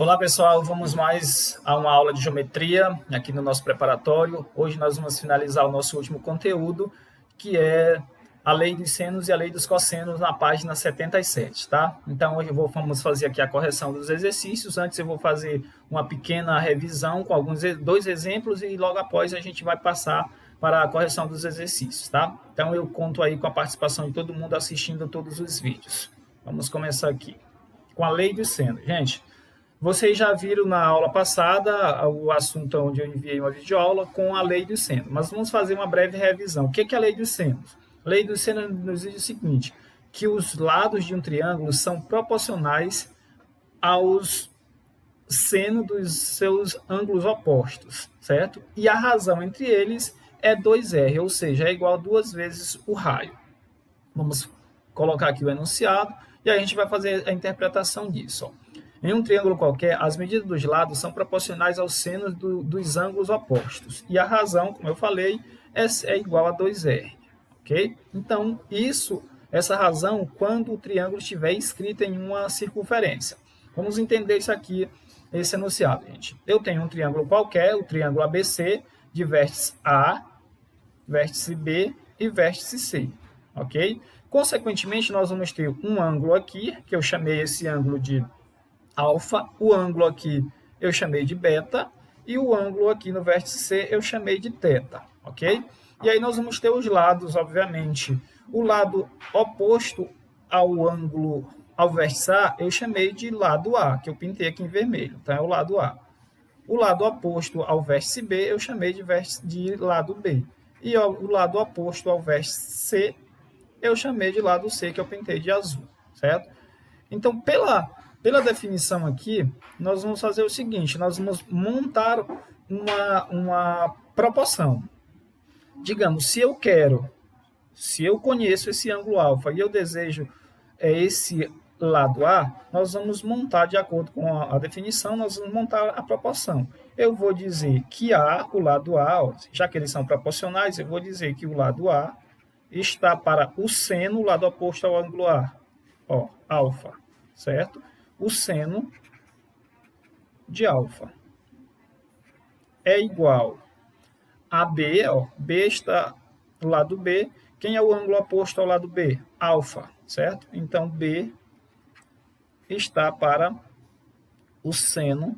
Olá pessoal, vamos mais a uma aula de geometria aqui no nosso preparatório. Hoje nós vamos finalizar o nosso último conteúdo, que é a lei dos senos e a lei dos cossenos na página 77, tá? Então hoje vamos fazer aqui a correção dos exercícios. Antes eu vou fazer uma pequena revisão com dois exemplos e logo após a gente vai passar para a correção dos exercícios, tá? Então eu conto aí com a participação de todo mundo assistindo todos os vídeos. Vamos começar aqui com a lei dos senos. Gente, vocês já viram na aula passada o assunto onde eu enviei uma videoaula com a lei dos senos, mas vamos fazer uma breve revisão. O que é a lei dos senos? A lei dos senos nos diz o seguinte, que os lados de um triângulo são proporcionais aos senos dos seus ângulos opostos, certo? E a razão entre eles é 2R, ou seja, é igual a 2 vezes o raio. Vamos colocar aqui o enunciado e a gente vai fazer a interpretação disso, ó. Em um triângulo qualquer, as medidas dos lados são proporcionais aos senos dos ângulos opostos. E a razão, como eu falei, é igual a 2R. Ok? Então, essa razão, quando o triângulo estiver inscrito em uma circunferência. Vamos entender isso aqui, esse enunciado, gente. Eu tenho um triângulo qualquer, o triângulo ABC, de vértice A, vértice B e vértice C. Ok? Consequentemente, nós vamos ter um ângulo aqui, que eu chamei esse ângulo de alfa, o ângulo aqui eu chamei de beta, e o ângulo aqui no vértice C eu chamei de θ, ok? E aí nós vamos ter os lados, obviamente. O lado oposto ao ângulo, ao vértice A, eu chamei de lado A, que eu pintei aqui em vermelho, tá? É o lado A. O lado oposto ao vértice B eu chamei de lado B. E o lado oposto ao vértice C eu chamei de lado C, que eu pintei de azul, certo? Então, pela definição aqui, nós vamos fazer o seguinte, nós vamos montar uma proporção. Digamos, se eu conheço esse ângulo alfa e eu desejo esse lado A, nós vamos montar, de acordo com a definição, nós vamos montar a proporção. Eu vou dizer que o lado A, ó, já que eles são proporcionais, eu vou dizer que o lado A está para o seno, o lado oposto ao ângulo A, ó, alfa, certo? O seno de alfa é igual a B, ó, B está do lado B. Quem é o ângulo oposto ao lado B? Alfa, certo? Então, B está para o seno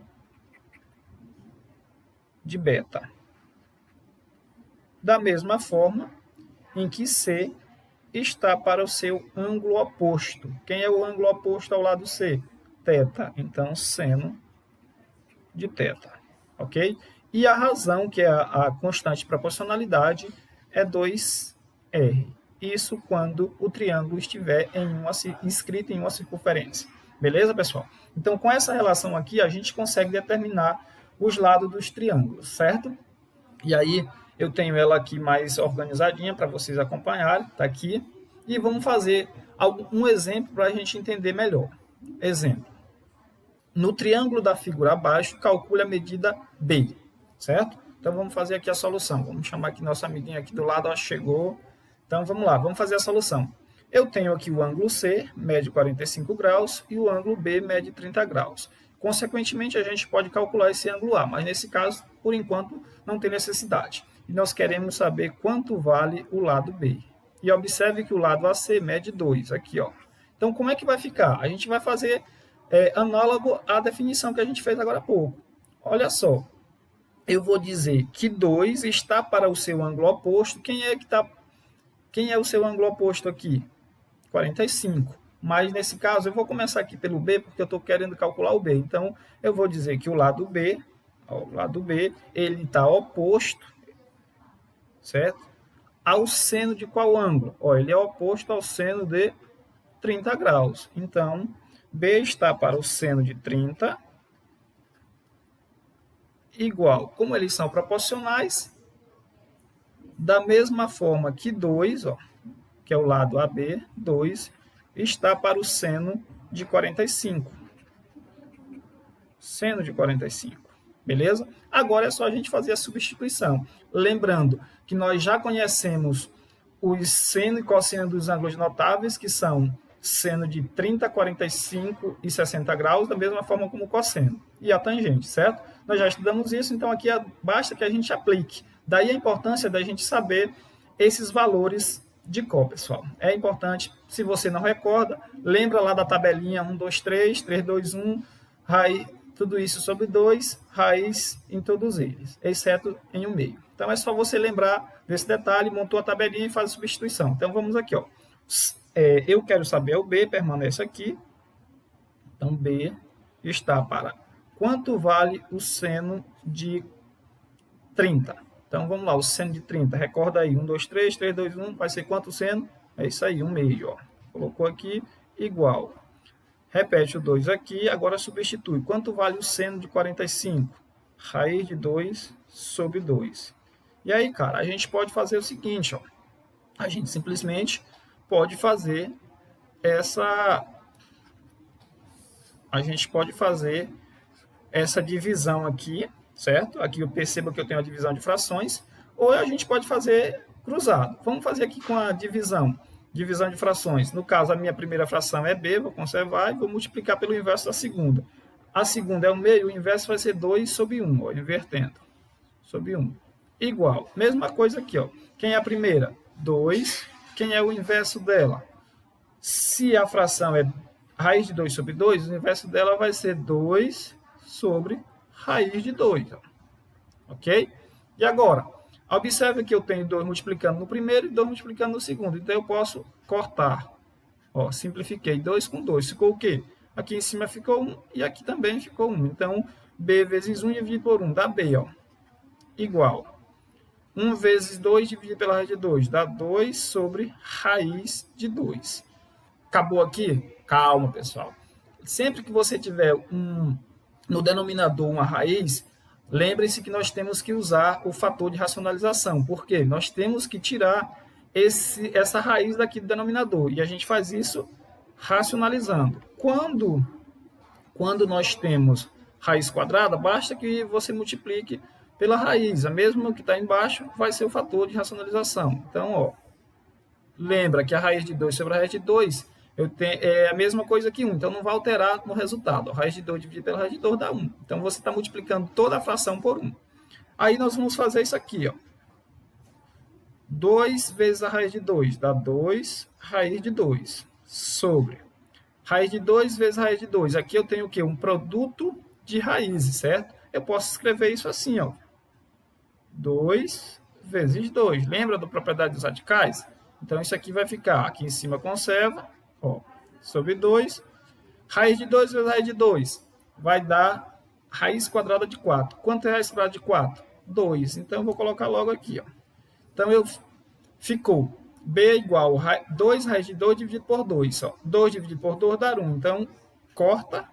de beta. Da mesma forma em que C está para o seu ângulo oposto. Quem é o ângulo oposto ao lado C? θ. Então, seno de θ. Ok? E a razão, que é a constante proporcionalidade, é 2R. Isso quando o triângulo estiver inscrito em uma circunferência. Beleza, pessoal? Então, com essa relação aqui, a gente consegue determinar os lados dos triângulos, certo? E aí, eu tenho ela aqui mais organizadinha para vocês acompanharem, tá aqui. E vamos fazer um exemplo para a gente entender melhor. Exemplo. No triângulo da figura abaixo, calcule a medida B, certo? Então, vamos fazer aqui a solução. Vamos chamar aqui nosso amiguinho aqui do lado, ó, chegou. Então, vamos lá, vamos fazer a solução. Eu tenho aqui o ângulo C, mede 45 graus, e o ângulo B, mede 30 graus. Consequentemente, a gente pode calcular esse ângulo A, mas nesse caso, por enquanto, não tem necessidade. E nós queremos saber quanto vale o lado B. E observe que o lado AC mede 2, aqui, ó. Então, como é que vai ficar? A gente vai fazer análogo à definição que a gente fez agora há pouco. Olha só, eu vou dizer que 2 está para o seu ângulo oposto. Quem é o seu ângulo oposto aqui? 45. Mas, nesse caso, eu vou começar aqui pelo B, porque eu estou querendo calcular o B. Então, eu vou dizer que o lado B, ele está oposto, certo? Ao seno de qual ângulo? Ó, ele é oposto ao seno de 30 graus. Então, B está para o seno de 30, igual, como eles são proporcionais, da mesma forma que 2, ó, que é o lado AB, 2, está para o seno de 45. Seno de 45. Beleza? Agora é só a gente fazer a substituição. Lembrando que nós já conhecemos os seno e cosseno dos ângulos notáveis, que são seno de 30, 45 e 60 graus, da mesma forma como o cosseno. E a tangente, certo? Nós já estudamos isso, então aqui basta que a gente aplique. Daí a importância da gente saber esses valores de cor, pessoal. É importante, se você não recorda, lembra lá da tabelinha 1, 2, 3, 3, 2, 1, raiz, tudo isso sobre 2, raiz em todos eles, exceto em 1/2. Então é só você lembrar desse detalhe, montou a tabelinha e faz a substituição. Então vamos aqui, ó. Eu quero saber o B, permanece aqui. Então B está para quanto vale o seno de 30? Então vamos lá, o seno de 30, recorda aí, 1, 2, 3, 3, 2, 1, vai ser quanto seno? É isso aí, 1/2, ó. Colocou aqui, igual. Repete o 2 aqui, agora substitui. Quanto vale o seno de 45? Raiz de 2 sobre 2. E aí, cara, a gente pode fazer o seguinte, ó. A gente simplesmente pode fazer essa divisão aqui, certo? Aqui eu percebo que eu tenho a divisão de frações, ou a gente pode fazer cruzado. Vamos fazer aqui com a divisão de frações. No caso, a minha primeira fração é B, vou conservar e vou multiplicar pelo inverso da segunda. A segunda é 1/2, o inverso vai ser 2 sobre 1, ó, invertendo. Sobre 1. Igual. Mesma coisa aqui, ó. Quem é a primeira? 2. Quem é o inverso dela? Se a fração é raiz de 2 sobre 2, o inverso dela vai ser 2 sobre raiz de 2. Ó. Ok? E agora, observe que eu tenho 2 multiplicando no primeiro e 2 multiplicando no segundo. Então, eu posso cortar. Ó, simplifiquei 2 com 2. Ficou o quê? Aqui em cima ficou 1 e aqui também ficou 1. Então, B vezes 1 dividido por 1 dá B. Ó. Igual. 1 vezes 2 dividido pela raiz de 2 dá 2 sobre raiz de 2. Acabou aqui? Calma, pessoal. Sempre que você tiver no denominador uma raiz, lembre-se que nós temos que usar o fator de racionalização. Por quê? Nós temos que tirar essa raiz daqui do denominador. E a gente faz isso racionalizando. Quando nós temos raiz quadrada, basta que você multiplique pela raiz. A mesma que está embaixo vai ser o fator de racionalização. Então, ó, lembra que a raiz de 2 sobre a raiz de 2 é a mesma coisa que 1, então não vai alterar no resultado. A raiz de 2 dividido pela raiz de 2 dá 1. Então, você está multiplicando toda a fração por 1. Aí, nós vamos fazer isso aqui, ó. 2 vezes a raiz de 2 dá 2 raiz de 2 sobre raiz de 2 vezes a raiz de 2. Aqui eu tenho o quê? Um produto de raízes, certo? Eu posso escrever isso assim, ó. 2 vezes 2. Lembra da propriedade dos radicais? Então, isso aqui vai ficar, aqui em cima conserva, ó, sobre 2. Raiz de 2 vezes raiz de 2 vai dar raiz quadrada de 4. Quanto é raiz quadrada de 4? 2. Então, eu vou colocar logo aqui, ó. Então, ficou B igual 2 raiz de 2 dividido por 2. Ó. 2 dividido por 2 dá 1. Então, corta.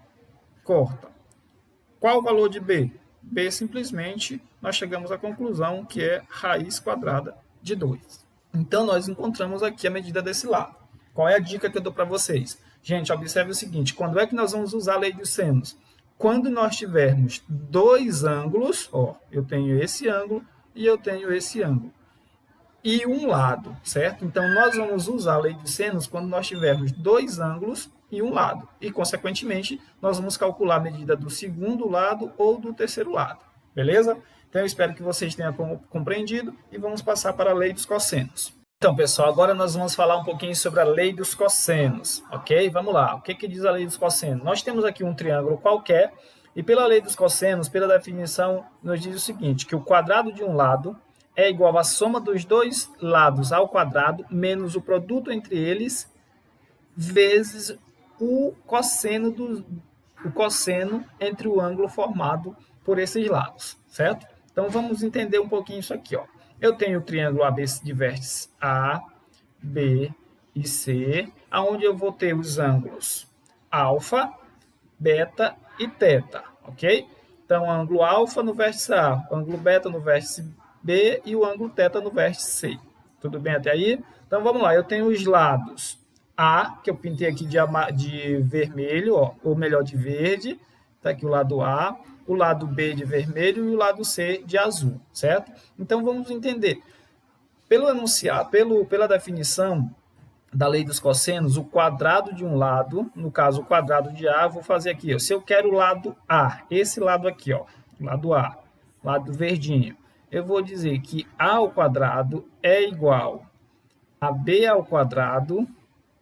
Qual o valor de B? B, simplesmente, nós chegamos à conclusão que é raiz quadrada de 2. Então, nós encontramos aqui a medida desse lado. Qual é a dica que eu dou para vocês? Gente, observe o seguinte, quando é que nós vamos usar a lei dos senos? Quando nós tivermos dois ângulos, ó, eu tenho esse ângulo e eu tenho esse ângulo, e um lado, certo? Então, nós vamos usar a lei dos senos quando nós tivermos dois ângulos e um lado. E, consequentemente, nós vamos calcular a medida do segundo lado ou do terceiro lado. Beleza? Então, eu espero que vocês tenham compreendido e vamos passar para a lei dos cossenos. Então, pessoal, agora nós vamos falar um pouquinho sobre a lei dos cossenos, ok? Vamos lá. O que diz a lei dos cossenos? Nós temos aqui um triângulo qualquer e, pela lei dos cossenos, pela definição, nos diz o seguinte, que o quadrado de um lado é igual à soma dos dois lados ao quadrado menos o produto entre eles vezes o cosseno entre o ângulo formado por esses lados, certo? Então, vamos entender um pouquinho isso aqui, ó. Eu tenho o triângulo ABC de vértices A, B e C, onde eu vou ter os ângulos alfa, beta e teta, ok? Então, ângulo alfa no vértice A, ângulo beta no vértice B e o ângulo teta no vértice C. Tudo bem até aí? Então, vamos lá. Eu tenho os lados A, que eu pintei aqui de vermelho, ó, ou melhor, de verde. Está aqui o lado A, o lado B de vermelho e o lado C de azul, certo? Então, vamos entender. Pelo enunciado, pela definição, da lei dos cossenos, o quadrado de um lado, no caso o quadrado de A, vou fazer aqui, ó, se eu quero o lado A, esse lado aqui, ó, lado A, lado verdinho, eu vou dizer que A ao quadrado é igual a B ao quadrado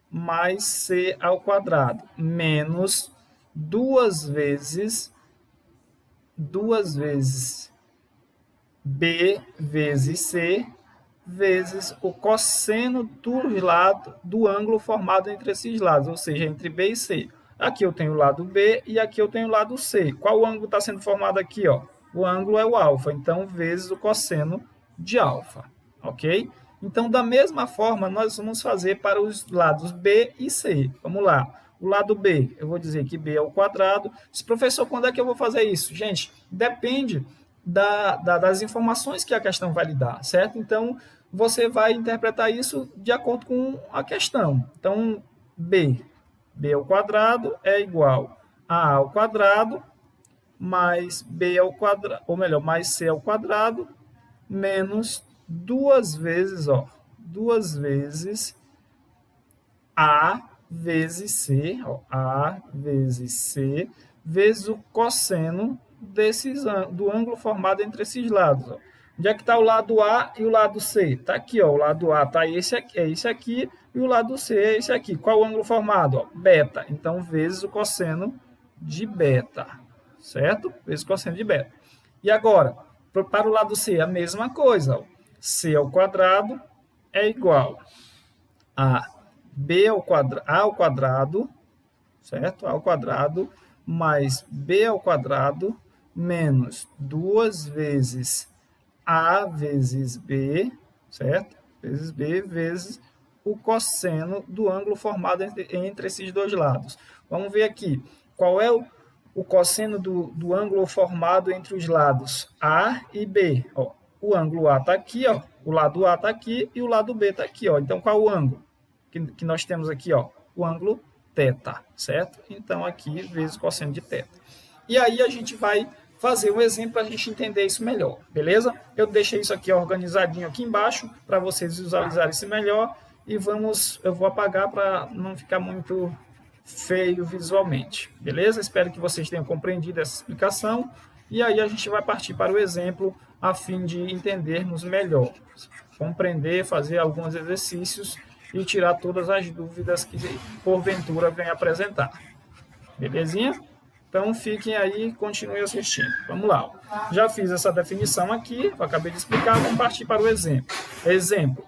mais C ao quadrado, menos duas vezes B vezes C vezes o cosseno do ângulo formado entre esses lados, ou seja, entre B e C. Aqui eu tenho o lado B e aqui eu tenho o lado C. Qual ângulo está sendo formado aqui? Ó? O ângulo é o alfa, então vezes o cosseno de alfa, ok? Então, da mesma forma, nós vamos fazer para os lados B e C. Vamos lá. O lado B, eu vou dizer que B é o quadrado. Professor, quando é que eu vou fazer isso? Gente, depende das informações que a questão vai lhe dar, certo? Então, você vai interpretar isso de acordo com a questão. Então, B ao quadrado é igual a ao quadrado mais B ao quadrado, ou melhor, mais C ao quadrado menos duas vezes A vezes C, ó, A vezes C, vezes o cosseno do ângulo formado entre esses lados. Ó. Onde é que está o lado A e o lado C? Está aqui, ó, o lado A tá é esse aqui, e o lado C é esse aqui. Qual o ângulo formado? Ó, beta. Então, vezes o cosseno de beta, certo? Vezes o cosseno de beta. E agora, para o lado C, a mesma coisa. Ó. C ao quadrado é igual a A ao quadrado, certo? A ao quadrado mais B ao quadrado menos duas vezes A vezes B, certo? Vezes B vezes o cosseno do ângulo formado entre esses dois lados. Vamos ver aqui. Qual é o cosseno do ângulo formado entre os lados A e B? Ó, o ângulo A está aqui, ó, o lado A está aqui e o lado B está aqui. Ó. Então, qual o ângulo que nós temos aqui? Ó? O ângulo θ, certo? Então, aqui, vezes o cosseno de θ. E aí, a gente vai fazer um exemplo para a gente entender isso melhor, beleza? Eu deixei isso aqui organizadinho aqui embaixo para vocês visualizarem isso melhor e eu vou apagar para não ficar muito feio visualmente, beleza? Espero que vocês tenham compreendido essa explicação e aí a gente vai partir para o exemplo a fim de entendermos melhor, compreender, fazer alguns exercícios e tirar todas as dúvidas que porventura venha apresentar. Belezinha? Então, fiquem aí e continuem assistindo. Vamos lá. Já fiz essa definição aqui, eu acabei de explicar, vamos partir para o exemplo. Exemplo.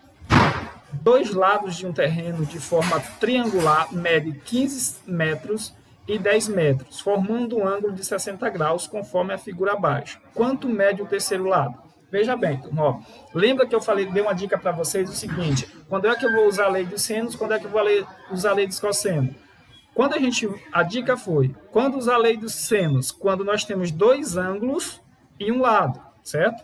Dois lados de um terreno de forma triangular medem 15 metros e 10 metros, formando um ângulo de 60 graus, conforme a figura abaixo. Quanto mede o terceiro lado? Veja bem, turma, ó, lembra que eu dei uma dica para vocês o seguinte, quando é que eu vou usar a lei dos senos, quando é que eu vou usar a lei dos cossenos? A dica foi, quando usar a lei dos senos, quando nós temos dois ângulos e um lado, certo?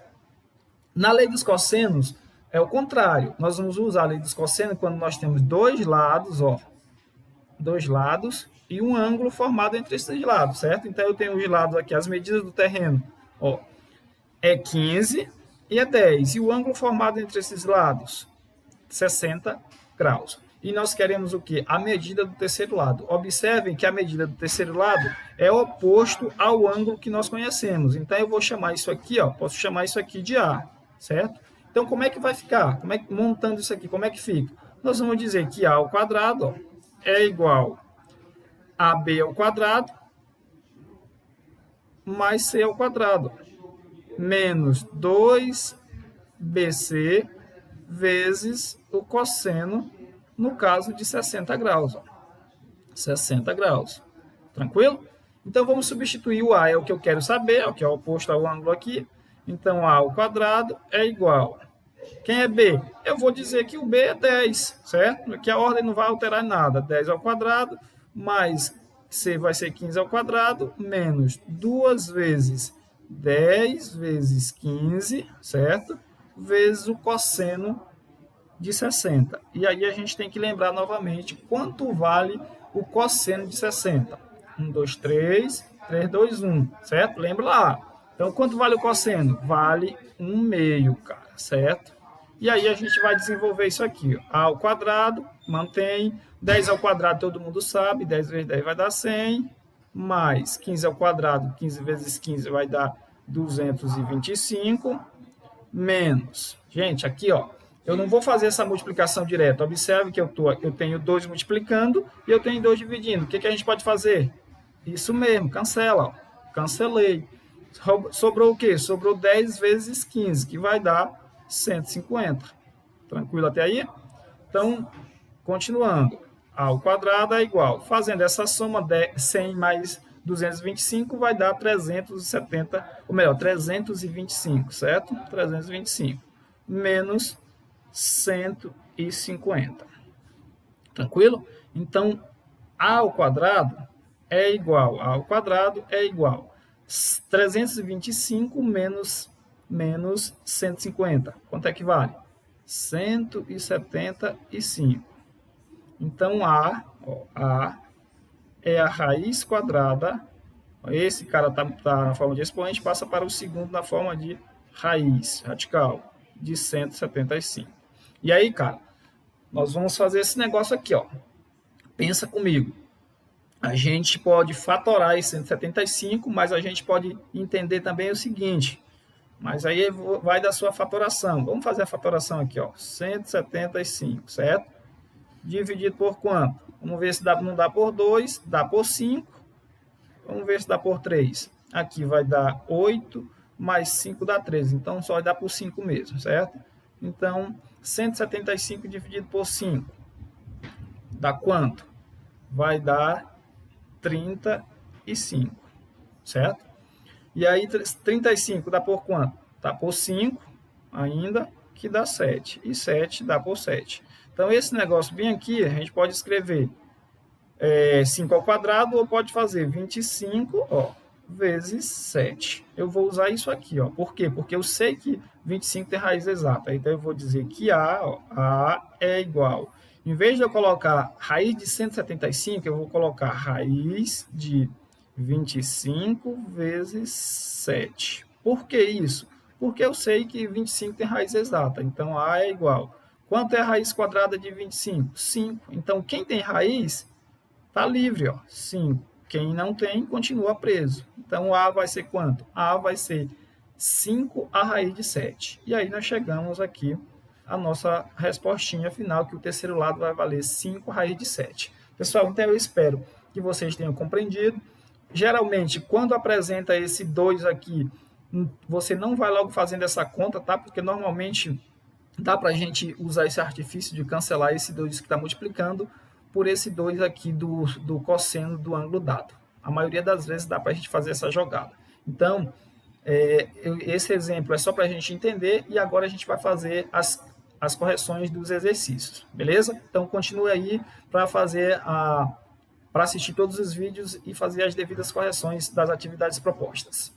Na lei dos cossenos, é o contrário. Nós vamos usar a lei dos cossenos quando nós temos dois lados, ó, dois lados e um ângulo formado entre esses lados, certo? Então, eu tenho os lados aqui, as medidas do terreno, ó, é 15 e é 10. E o ângulo formado entre esses lados, 60 graus. E nós queremos o quê? A medida do terceiro lado. Observem que a medida do terceiro lado é oposto ao ângulo que nós conhecemos. Então, eu vou chamar isso aqui, ó, posso chamar isso aqui de A, certo? Então, como é que vai ficar? Montando isso aqui, como é que fica? Nós vamos dizer que A ao quadrado, ó, é igual a B ao quadrado mais C ao quadrado, menos 2BC vezes o cosseno, no caso de 60 graus. Ó. 60 graus. Tranquilo? Então, vamos substituir o A, é o que eu quero saber, é o que é oposto ao ângulo aqui. Então, A ao quadrado é igual. Quem é B? Eu vou dizer que o B é 10, certo? Que a ordem não vai alterar nada. 10 ao quadrado, mais C vai ser 15 ao quadrado, menos 2 vezes 10 vezes 15, certo? Vezes o cosseno de 60. E aí a gente tem que lembrar novamente quanto vale o cosseno de 60. 1, 2, 3, 3, 2, 1, certo? Lembra lá. Então, quanto vale o cosseno? Vale 1/2, cara, certo? E aí a gente vai desenvolver isso aqui. Ó. A ao quadrado mantém. 10 ao quadrado todo mundo sabe, 10 vezes 10 vai dar 100, mais 15 ao quadrado, 15 vezes 15 vai dar 225, menos. Gente, aqui, ó, eu não vou fazer essa multiplicação direta. Observe que eu tenho 2 multiplicando e eu tenho 2 dividindo. O que a gente pode fazer? Isso mesmo, cancela. Ó. Cancelei. Sobrou o quê? Sobrou 10 vezes 15, que vai dar 150. Tranquilo até aí? Então, continuando. A ao quadrado é igual. Fazendo essa soma, 100 mais 225 vai dar 370, ou melhor, 325, certo? 325. Menos 150. Tranquilo? Então, a ao quadrado é igual. A ao quadrado é igual. 325 menos 150. Quanto é que vale? 175. Então, A é a raiz quadrada. Esse cara está na forma de expoente, passa para o segundo na forma de raiz radical de 175. E aí, cara, nós vamos fazer esse negócio aqui, ó. Pensa comigo. A gente pode fatorar esse 175, mas a gente pode entender também o seguinte. Mas aí vai da sua fatoração. Vamos fazer a fatoração aqui, ó. 175, certo? Dividido por quanto? Vamos ver se não dá por 2, dá por 5. Vamos ver se dá por 3. Aqui vai dar 8, mais 5 dá 13. Então, só vai dar por 5 mesmo, certo? Então, 175 dividido por 5 dá quanto? Vai dar 35, certo? E aí, 35 dá por quanto? Dá por 5 ainda, que dá 7. E 7 dá por 7. Então, esse negócio bem aqui, a gente pode escrever 5 ao quadrado, ou pode fazer 25, ó, vezes 7. Eu vou usar isso aqui, ó. Por quê? Porque eu sei que 25 tem raiz exata. Então, eu vou dizer que A é igual. Em vez de eu colocar raiz de 175, eu vou colocar raiz de 25 vezes 7. Por que isso? Porque eu sei que 25 tem raiz exata. Então, A é igual. Quanto é a raiz quadrada de 25? 5. Então, quem tem raiz está livre, ó, 5. Quem não tem, continua preso. Então, A vai ser quanto? A vai ser 5 a raiz de 7. E aí, nós chegamos aqui à nossa respostinha final, que o terceiro lado vai valer 5 a raiz de 7. Pessoal, então eu espero que vocês tenham compreendido. Geralmente, quando apresenta esse 2 aqui, você não vai logo fazendo essa conta, tá? Porque normalmente dá para a gente usar esse artifício de cancelar esse 2 que está multiplicando por esse 2 aqui do cosseno do ângulo dado. A maioria das vezes dá para a gente fazer essa jogada. Então, esse exemplo é só para a gente entender, e agora a gente vai fazer as correções dos exercícios, beleza? Então, continue aí para assistir todos os vídeos e fazer as devidas correções das atividades propostas.